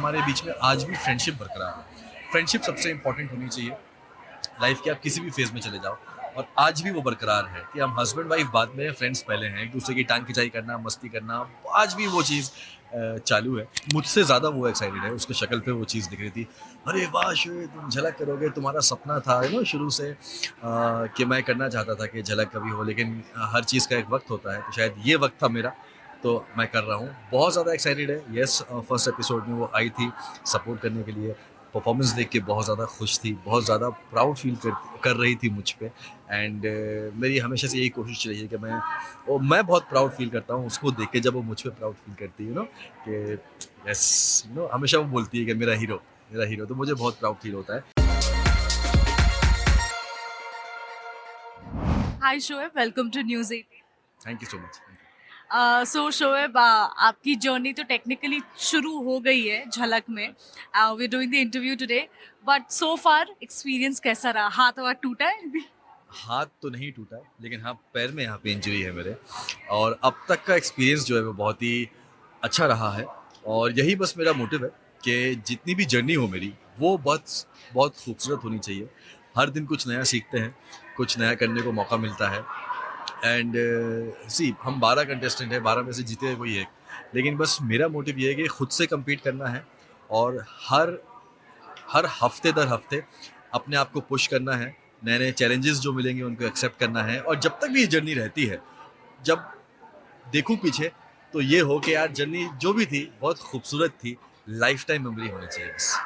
हमारे बीच में आज भी फ्रेंडशिप बरकरार है। फ्रेंडशिप सबसे इंपॉर्टेंट होनी चाहिए लाइफ के, आप किसी भी फेज़ में चले जाओ, और आज भी वो बरकरार है कि हम हस्बैंड वाइफ बाद में, फ्रेंड्स पहले हैं। एक दूसरे की टांग खिंचाई करना, मस्ती करना, आज भी वो चीज़ चालू है। मुझसे ज़्यादा वो एक्साइटेड है, उसकी शक्ल पे वो चीज़ दिख रही थी। अरे वाह श्वेत, तुम झलक करोगे, तुम्हारा सपना था शुरू से कि मैं करना चाहता था कि झलक कभी हो, लेकिन हर चीज़ का एक वक्त होता है, तो शायद ये वक्त था मेरा, तो मैं कर रहा हूँ। बहुत ज़्यादा एक्साइटेड है। येस, फर्स्ट एपिसोड में वो आई थी सपोर्ट करने के लिए। परफॉर्मेंस देख के बहुत ज़्यादा खुश थी, बहुत ज़्यादा प्राउड फील कर रही थी मुझ पे। एंड मेरी हमेशा से यही कोशिश रही है कि मैं बहुत प्राउड फील करता हूँ उसको देख के, जब वो मुझ पे प्राउड फील करती है कि यस, हमेशा वो बोलती है कि मेरा हीरो, तो मुझे बहुत प्राउड फील होता है। Hi Shoaib, welcome to News 18. Thank you so much. So Shoaib, आपकी जर्नी तो टेक्निकली शुरू हो गई है झलक में. We're doing the interview today, but so far experience कैसा रहा? हाथ वाथ टूटा है अभी? हाथ तो नहीं टूटा है, लेकिन हाँ, पैर में यहाँ पे इंजरी है मेरे। और अब तक का एक्सपीरियंस जो है वो बहुत ही अच्छा रहा है, और यही बस मेरा मोटिव है कि जितनी भी जर्नी हो मेरी, वो बहुत बहुत खूबसूरत होनी चाहिए। हर दिन कुछ नया सीखते हैं, कुछ नया करने को मौका मिलता है। एंड सी, हम 12 कंटेस्टेंट हैं, 12 में से जीते हैं कोई एक, लेकिन बस मेरा मोटिव ये है कि खुद से compete करना है, और हर हर हफ्ते दर हफ्ते अपने आप को पुश करना है। नए नए चैलेंजेस जो मिलेंगे उनको एक्सेप्ट करना है, और जब तक भी ये जर्नी रहती है, जब देखूं पीछे, तो ये हो कि यार जर्नी जो भी थी बहुत खूबसूरत थी, लाइफ टाइम मेमोरी होनी चाहिए बस।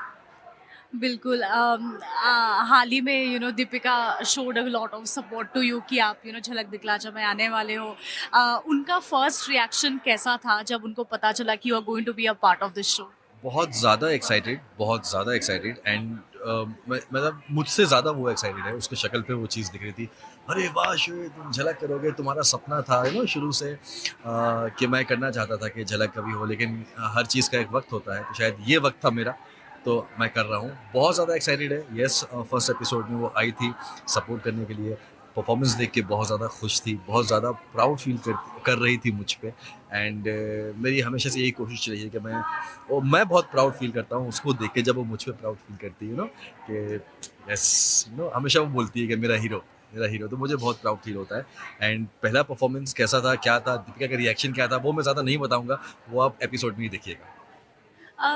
बिल्कुल. हाल ही में Deepika showed a lot of support to you कि आप झलक दिखलाजा में आने वाले हो. उनका फर्स्ट रिएक्शन कैसा था जब उनको पता चला कि you are going to be a part of this show? बहुत ज़्यादा एक्साइटेड, बहुत ज़्यादा एक्साइटेड। एंड मतलब मुझसे ज़्यादा वो एक्साइटेड है, उसकी शक्ल पे वो चीज़ दिख रही थी। अरे वाह श्वेत, तुम झलक करोगे, तुम्हारा सपना था शुरू से कि मैं करना चाहता था कि झलक कभी हो, लेकिन हर चीज़ का एक वक्त होता है, तो शायद ये वक्त था मेरा, तो मैं कर रहा हूँ। बहुत ज़्यादा एक्साइटेड है। येस, फर्स्ट एपिसोड में वो आई थी सपोर्ट करने के लिए। परफॉर्मेंस देख के बहुत ज़्यादा खुश थी, बहुत ज़्यादा प्राउड फील कर रही थी मुझ पे। एंड मेरी हमेशा से यही कोशिश रही है कि मैं बहुत प्राउड फील करता हूँ उसको देख के, जब वो मुझ पे प्राउड फील करती है कि यस, हमेशा वो बोलती है कि मेरा हीरो, तो मुझे बहुत प्राउड फील होता है। एंड पहला परफॉर्मेंस कैसा था, क्या था, दीपिका का रिएक्शन क्या था, वो मैं ज़्यादा नहीं बताऊंगा, वो आप एपिसोड में ही देखिएगा।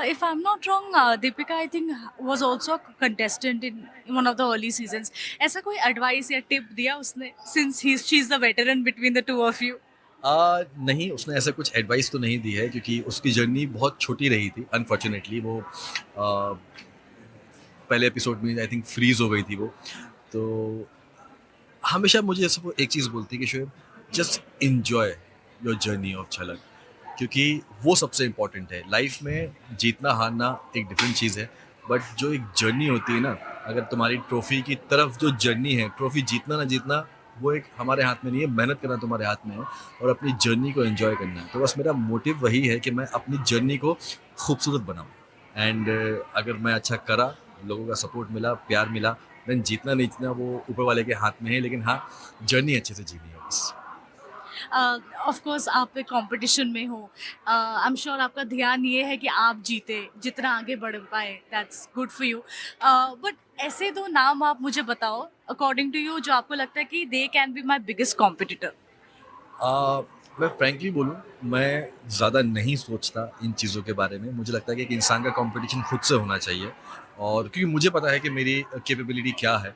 If I'm not wrong, Deepika I think was also a contestant in one of the early seasons. ऐसा कोई advice या tip दिया उसने since she's the veteran between the two of you? नहीं, उसने ऐसा कुछ एडवाइस तो नहीं दी है, क्योंकि उसकी जर्नी बहुत छोटी रही थी। अनफॉर्चुनेटली वो पहले एपिसोड में आई थिंक फ्रीज हो गई थी वो। तो हमेशा मुझे ऐसे वो एक चीज़ बोलती है कि Shoaib, just enjoy your journey of झलक, क्योंकि वो सबसे इम्पोर्टेंट है लाइफ में। जीतना हारना एक डिफरेंट चीज़ है, बट जो एक जर्नी होती है ना, अगर तुम्हारी ट्रॉफी की तरफ जो जर्नी है, ट्रॉफी जीतना ना जीतना वो एक हमारे हाथ में नहीं है, मेहनत करना तुम्हारे हाथ में है, और अपनी जर्नी को एंजॉय करना है। तो बस मेरा मोटिव वही है कि मैं अपनी जर्नी को खूबसूरत बनाऊँ। एंड अगर मैं अच्छा करा, लोगों का सपोर्ट मिला, प्यार मिला, देन जीतना नहीं जीतना वो ऊपर वाले के हाथ में है, लेकिन हाँ, जर्नी अच्छे से जीनी है बस। ऑफ कोर्स आप एक कंपटीशन में हो. आई एम श्योर आपका ध्यान ये है कि आप जीते, जितना आगे बढ़ पाए. That's good for you. But ऐसे दो नाम आप मुझे बताओ अकॉर्डिंग टू यू जो आपको लगता है कि they can be my biggest competitor. आ, मैं फ्रैंकली बोलूँ, मैं ज़्यादा नहीं सोचता इन चीज़ों के बारे में। मुझे लगता है कि एक इंसान का कंपटीशन खुद से होना चाहिए, और क्योंकि मुझे पता है कि मेरी कैपेबिलिटी क्या है।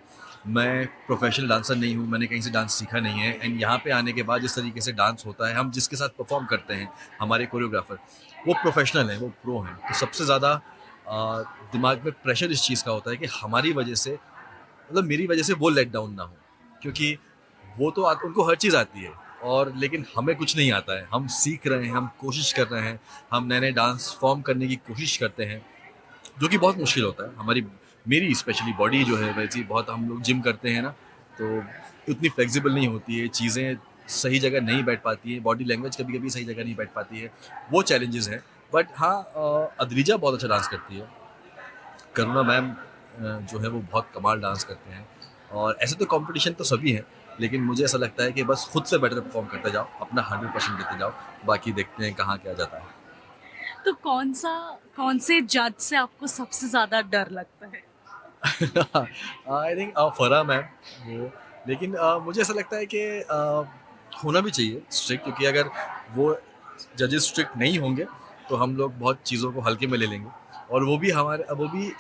मैं प्रोफेशनल डांसर नहीं हूँ, मैंने कहीं से डांस सीखा नहीं है। एंड यहाँ पे आने के बाद जिस तरीके से डांस होता है, हम जिसके साथ परफॉर्म करते हैं, हमारे कोरियोग्राफर वो प्रोफेशनल हैं, वो प्रो हैं। तो सबसे ज़्यादा दिमाग में प्रेशर इस चीज़ का होता है कि हमारी वजह से, मतलब मेरी वजह से वो लेट डाउन ना हो, क्योंकि वो तो उनको हर चीज़ आती है, और लेकिन हमें कुछ नहीं आता है। हम सीख रहे हैं, हम कोशिश कर रहे हैं, हम नए नए डांस फॉर्म करने की कोशिश करते हैं, जो कि बहुत मुश्किल होता है। मेरी स्पेशली बॉडी जो है, वैसी बहुत, हम लोग जिम करते हैं ना, तो उतनी फ्लेक्सिबल नहीं होती है, चीज़ें सही जगह नहीं बैठ पाती हैं, बॉडी लैंग्वेज कभी कभी सही जगह नहीं बैठ पाती है, वो चैलेंजेस हैं। बट हाँ, अद्रिजा बहुत अच्छा डांस करती है, करुणा मैम जो है वो बहुत कमाल डांस करते हैं। और ऐसे तो कंपटीशन तो सभी हैं, लेकिन मुझे ऐसा लगता है कि बस खुद से बेटर परफॉर्म करते जाओ, अपना 100% देते जाओ, बाकी देखते हैं कहाँ क्या जाता है। तो कौन से जज से आपको सबसे ज़्यादा डर लगता है? आई थिंक फरा मैम वो, लेकिन मुझे ऐसा लगता है कि होना भी चाहिए स्ट्रिक्ट, क्योंकि अगर वो जजेस स्ट्रिक्ट नहीं होंगे तो हम लोग बहुत चीज़ों को हल्के में ले लेंगे, और वो भी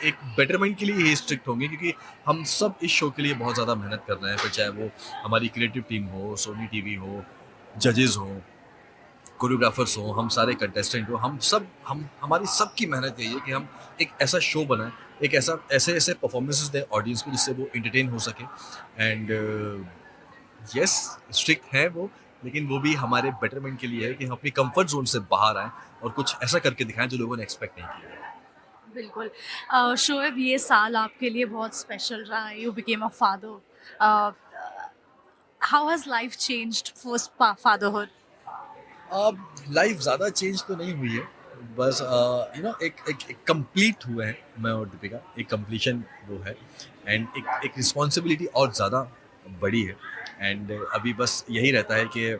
एक बेटरमेंट के लिए ही स्ट्रिक्ट होंगे, क्योंकि हम सब इस शो के लिए बहुत ज़्यादा मेहनत कर रहे हैं, फिर चाहे वो हमारी क्रिएटिव टीम हो, सोनी टीवी हो, जजेस हों, कोरियोग्राफर्स हों, हम सारे कंटेस्टेंट हों, हम हमारी सबकी मेहनत यही है कि हम एक ऐसा शो बनाएं, एक ऐसे ऐसे परफॉर्मेंसेस दें ऑडियंस को जिससे वो एंटरटेन हो सके। एंड यस, स्ट्रिक्ट हैं वो, लेकिन वो भी हमारे बेटरमेंट के लिए है कि हम अपनी कंफर्ट जोन से बाहर आएं और कुछ ऐसा करके दिखाएं जो लोगों ने एक्सपेक्ट नहीं किया। बिल्कुल। शोएब, ये साल आपके लिए बहुत स्पेशल रहा है, you became a father. A, how has life changed post fatherhood? अब लाइफ ज़्यादा चेंज तो नहीं हुई है, बस एक कंप्लीट हुए हैं मैं और दीपिका, एक कंप्लीशन वो है, एंड एक रिस्पॉन्सिबिलिटी और ज़्यादा बड़ी है। एंड अभी बस यही रहता है कि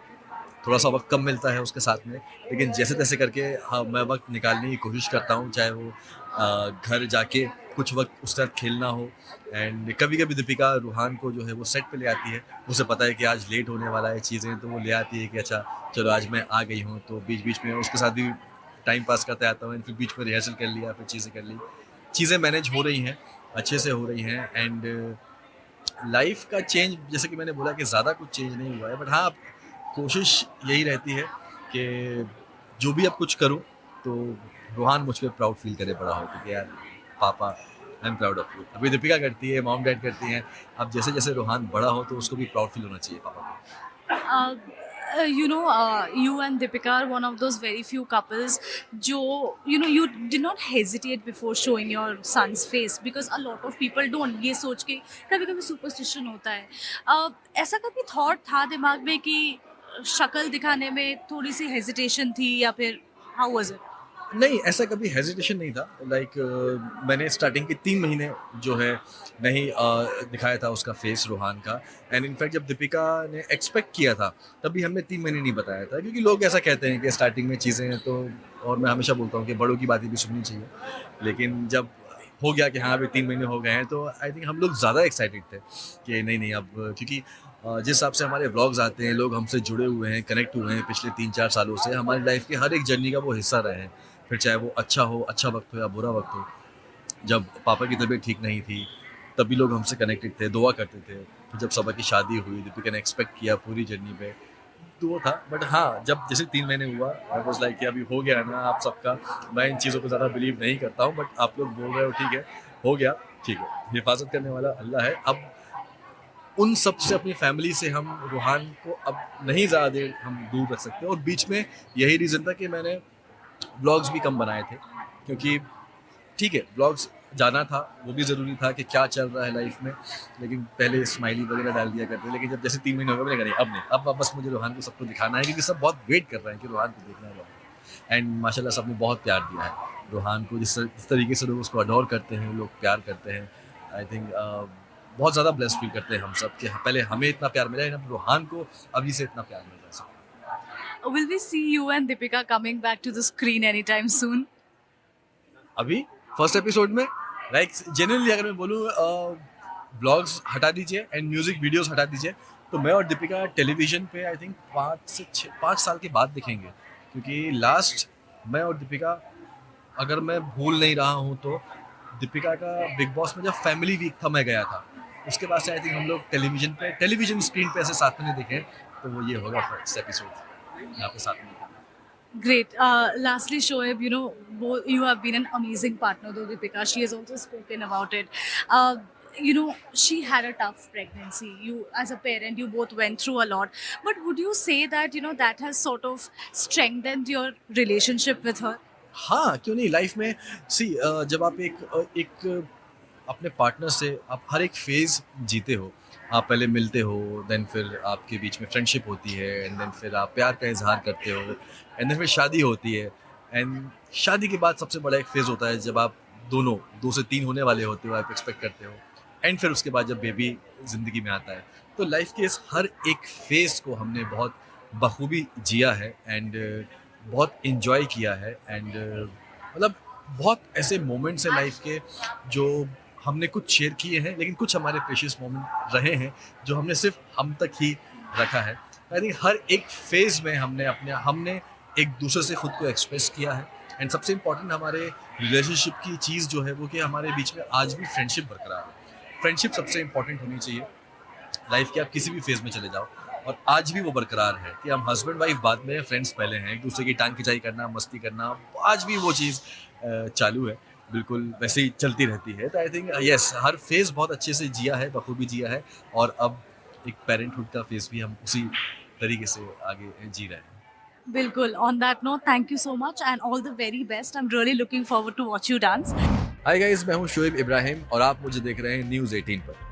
थोड़ा सा वक्त कम मिलता है उसके साथ में, लेकिन जैसे तैसे करके हाँ मैं वक्त निकालने की कोशिश करता हूँ, चाहे वो घर जाके कुछ वक्त उसके साथ खेलना हो। एंड कभी कभी दीपिका रूहान को जो है वो सेट पे ले आती है, उसे पता है कि आज लेट होने वाला है चीज़ें, तो वो ले आती है कि अच्छा चलो आज मैं आ गई हूँ, तो बीच बीच में उसके साथ भी टाइम पास करते आता हूँ, फिर बीच में रिहर्सल कर लिया, फिर चीज़ें कर ली, चीज़ें मैनेज हो रही हैं, अच्छे से हो रही हैं। एंड लाइफ का चेंज जैसे कि मैंने बोला कि ज़्यादा कुछ चेंज नहीं हुआ है, बट हाँ कोशिश यही रहती है कि जो भी अब कुछ करूँ तो रूहान मुझ पे प्राउड फील करे बड़ा हो, क्योंकि यार पापा I am proud of you. अभी दीपिका करती है, मॉम डैड करती हैं, अब जैसे जैसे रूहान बड़ा हो तो उसको भी प्राउड फील होना चाहिए पापा को। Uh, you and Deepika are one of those very few couples जो you did not hesitate before showing your son's face because a lot of people don't, ये सोच के कभी कभी सुपरस्टिशन होता है। ऐसा कभी थॉट था दिमाग में कि शक्ल दिखाने में थोड़ी सी हेजिटेशन थी या फिर हाउ वाज इट? नहीं, ऐसा कभी हेजिटेशन नहीं था। मैंने स्टार्टिंग के 3 महीने जो है नहीं दिखाया था उसका फेस रूहान का। एंड इनफैक्ट जब दीपिका ने एक्सपेक्ट किया था, तभी हमने 3 महीने नहीं बताया था, क्योंकि लोग ऐसा कहते हैं कि स्टार्टिंग में चीज़ें तो, और मैं हमेशा बोलता हूँ कि बड़ों की बातें भी सुननी चाहिए। लेकिन जब हो गया कि हाँ, अभी 3 महीने हो गए हैं, तो आई थिंक हम लोग ज़्यादा एक्साइटेड थे कि नहीं अब, क्योंकि जिस हिसाब से हमारे व्लॉग्स आते हैं, लोग हमसे जुड़े हुए हैं, कनेक्ट हुए हैं पिछले 3-4 सालों से, हमारी लाइफ के हर एक जर्नी का वो हिस्सा रहे हैं। फिर चाहे वो अच्छा हो, अच्छा वक्त हो या बुरा वक्त हो। जब पापा की तबीयत ठीक नहीं थी, तब भी लोग हमसे कनेक्टेड थे, दुआ करते थे। फिर जब सबा की शादी हुई, दीपिका ने एक्सपेक्ट किया पूरी जर्नी पे, तो वो था। बट हाँ, जब जैसे 3 महीने हुआ, आई वाज़ लाइक कि अभी हो गया ना आप सबका। मैं इन चीज़ों को ज़्यादा बिलीव नहीं करता हूँ, बट आप लोग बोल रहे हो ठीक है, हो गया, ठीक है। हिफाज़त करने वाला अल्लाह है। अब उन सब से, अपनी फैमिली से हम रूहान को अब नहीं ज़्यादा देर हम दूर रख सकते, और बीच में यही रीज़न था कि मैंने व्लॉग्स भी कम बनाए थे, क्योंकि ठीक है व्लॉग्स जाना था, वो भी ज़रूरी था कि क्या चल रहा है लाइफ में, लेकिन पहले स्माइली वगैरह डाल दिया करते, लेकिन जब जैसे 3 महीने हो गए, मैंने कहा नहीं अब नहीं, अब बस मुझे रूहान को सबको दिखाना है, क्योंकि सब बहुत वेट कर रहे हैं कि रूहान को देखना है व्लॉग। एंड माशाल्लाह सबने बहुत प्यार दिया है रूहान को, जिस तरीके से लोग उसको अडोर करते हैं, लोग प्यार करते हैं। आई थिंक बहुत ज़्यादा ब्लेस फील करते हैं हम सब कि पहले हमें इतना प्यार मिला है, अब रूहान को अभी से इतना प्यार मिल रहा है। Will we see you and Deepika coming back to the screen anytime soon? अभी फर्स्ट एपिसोड में, लाइक जेन्युइनली अगर मैं बोलूँ, ब्लॉग्स हटा दीजिए एंड म्यूजिक वीडियोस हटा दीजिए, तो मैं और दीपिका टेलीविजन पे आई थिंक 5 साल के बाद दिखेंगे, क्योंकि लास्ट मैं और दीपिका, अगर मैं भूल नहीं रहा हूँ तो दीपिका का बिग बॉस में जब फैमिली वीक था मैं गया था, उसके बाद से आई थिंक हम लोग टेलीविजन स्क्रीन पे ऐसे साथ में नहीं दिखे, तो वो ये होगा फर्स्ट एपिसोड यहाँ पे साथ में। Great. Lastly, Shoaib, you have been an amazing partner, though Deepika. She has also spoken about it. Uh, she had a tough pregnancy. You, as a parent, you both went through a lot. But would you say that, that has sort of strengthened your relationship with her? हाँ, क्यों नहीं, life में सी जब आप एक अपने partner से आप हर एक फेज़ जीते हो, आप पहले मिलते हो, देन फिर आपके बीच में फ्रेंडशिप होती है, एंड देन फिर आप प्यार का इज़हार करते हो, एंड देन फिर शादी होती है, एंड शादी के बाद सबसे बड़ा एक फेज़ होता है जब आप दोनों 2 से 3 होने वाले होते हो, आप एक्सपेक्ट करते हो, एंड फिर उसके बाद जब बेबी ज़िंदगी में आता है। तो लाइफ के इस हर एक फेज़ को हमने बहुत बखूबी जिया है, एंड बहुत इन्जॉय किया है एंड मतलब बहुत ऐसे मोमेंट्स हैं लाइफ के जो हमने कुछ शेयर किए हैं, लेकिन कुछ हमारे प्रेशियस मोमेंट रहे हैं जो हमने सिर्फ हम तक ही रखा है। आई थिंक हर एक फेज में हमने एक दूसरे से खुद को एक्सप्रेस किया है एंड सबसे इम्पोर्टेंट हमारे रिलेशनशिप की चीज़ जो है वो कि हमारे बीच में आज भी फ्रेंडशिप बरकरार है। फ्रेंडशिप सबसे इम्पोर्टेंट होनी चाहिए लाइफ के, आप किसी भी फेज में चले जाओ, और आज भी वो बरकरार है कि हम हस्बैंड वाइफ बाद में, फ्रेंड्स पहले हैं। एक दूसरे की टांग खिंचाई करना, मस्ती करना, आज भी वो चीज़ चालू है, बिल्कुल वैसे ही चलती रहती है। तो I think yes, her phase बहुत अच्छे से जिया है, बखूबी जिया है, और अब एक पेरेंटहुड का फेज भी हम उसी तरीके से आगे जी रहे हैं। बिल्कुल, on that note thank you so much and all the very best. I am really looking forward to watch you dance. Hi guys, मैं हूँ शोएब इब्राहिम और आप मुझे देख रहे हैं न्यूज़ 18 पर।